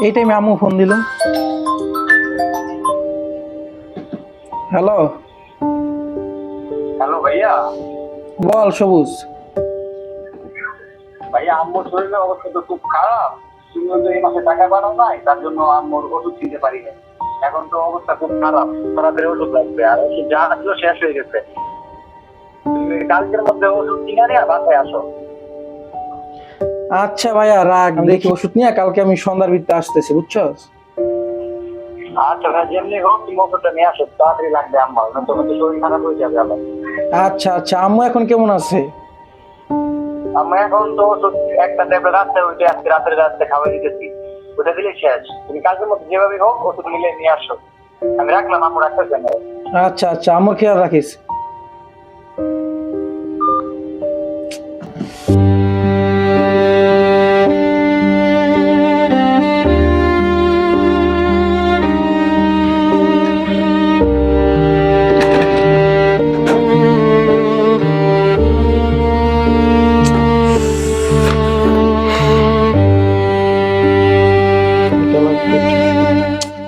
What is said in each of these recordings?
এই টাইমে আম্মু ফোন দিল। হ্যালো হ্যালো ভাইয়া। বল সবুজ। ভাইয়া আম্মুর শরীরের অবস্থা তো খুব খারাপ। তুমি তো এই মাসে টাকা পাঠাও নাই, তার জন্য আম্মুর ওষুধ কিনতে পারি না। এখন তো অবস্থা খুব খারাপ, তাড়াতাড়ি ওষুধ লাগবে। আর ওষুধ যা ছিল শেষ হয়ে গেছে। তুমি কালকের মধ্যে ওষুধ কিনে নিয়ে বাসায় আসো। আচ্ছা ভাইয়া রাখ, দেখি ওষুধ নিয়ে কালকে আমি সন্ধ্যার ভিতরে আসতেছি, বুঝছো? আচ্ছা ভাই, যেমনি হোক তুমি ওষুধটা নিয়ে আসো, তাড়াতাড়ি লাগবে আম্মার, না তোমার তো শরীর খারাপ হয়ে যাবে আবার। আচ্ছা আচ্ছা, আম্মু এখন কেমন আছে? আম্মা এখন তো ওষুধ একটা ট্যাবলেট রাস্তায় ওইটা আজকে রাত্রে খাওয়াই দিতেছি, ওটা দিলে শেষ। তুমি কালকের মধ্যে যেভাবে হোক ওষুধ মিলে নিয়ে আসো। আমি রাখলাম, আম্মু রাখতেছেন। আচ্ছা আচ্ছা, আম্মুর খেয়াল রাখিস।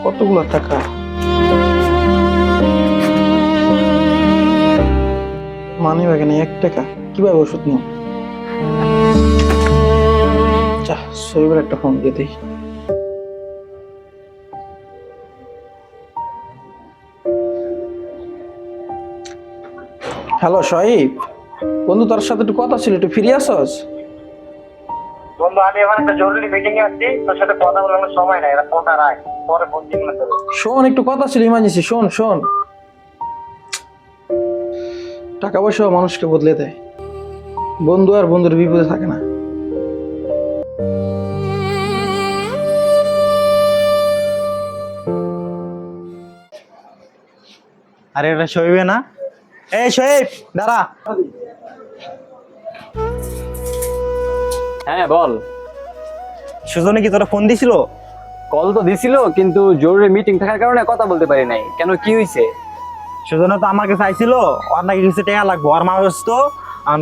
কতগুলো টাকা? মানি ব্যাগে নেই 1 টাকা, কিভাবে ওষুধ নিব? শরীরের একটা ফোন দিয়ে দিই। হ্যালো শহীদ বন্ধু, তোর সাথে একটু কথা ছিল, একটু ফিরে আসস? বন্ধু আমি এখন একটা জরুরি মিটিং এ আছি, তোর সাথে কথা বলার সময় নাই, এটা ফোনটা রাখ, পরে ফোন দিন না তোর। শোন, একটু কথা ছিল, ইমার্জেন্সি। শোন শোন, টাকা পয়সা মানুষকে বদলে দেয়, বন্ধু আর বন্ধুর বিপদে থাকে না। আরে এটা শোয়েবে না? এই শোয়েব দাঁড়া। হ্যাঁ বল। সুজনে কি তোরা ফোন দিছিল? কল তো দিছিল, কিন্তু জরুরি মিটিং থাকার কারণে কথা বলতে পারি নাই। কেন, কি হয়েছে? সুজনে তো আমাকে চাইছিল, ওর নাকি কিছু টাকা লাগবো, আর মানুষ তো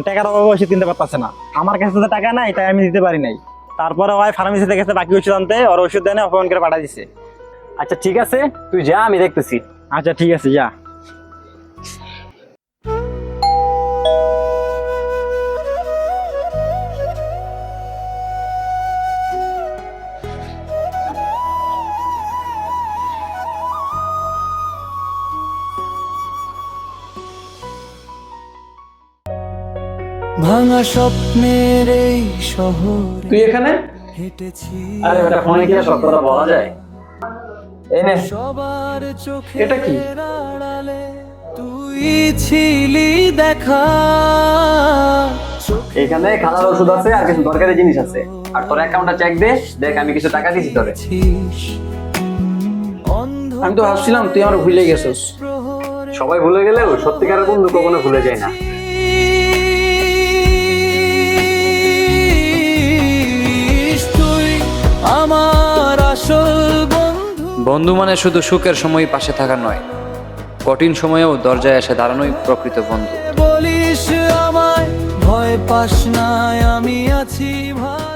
টাকার অভাবে এসে কিনতে পারতেছে না। আমার কাছে তো টাকা নাই, তাই আমি দিতে পারি নাই। তারপরে ওই ফার্মেসিতে গেছে বাকি ওষুধ আনতে, ওর ওষুধ দেয় না, অপমান করে পাঠা দিছে। আচ্ছা ঠিক আছে, তুই যা, আমি দেখতেছি। আচ্ছা ঠিক আছে, যা। ভাঙা স্বপ্নের এই শহরে তুই এখানে? হেঁটেছি আরে বেটা, ফোনে কি সব কথা বলা যায়? এই নে। সবার চোখে এটা কি? আড়ালে তুই ছিলি দেখা। এখানে খালার ওষুধ আছে আর কিছু দরকারি জিনিস আছে। আর তোর অ্যাকাউন্টটা চেক দে, দেখ আমি কিছু টাকা দিছি তোরে। আমি তো ভাবছিলাম তুই আমার ভুলে গেছিস। সবাই ভুলে গেলেও সত্যিকারের বন্ধু কখনো ভুলে যায় না। তুই আমার আসল বন্ধু। বন্ধু মানে শুধু সুখের সময় পাশে থাকা নয়, কঠিন সময়েও দরজায় এসে দাঁড়ানোই প্রকৃত বন্ধু। বলিস আমায় ভয় পাস না, আমি আছি ভাই।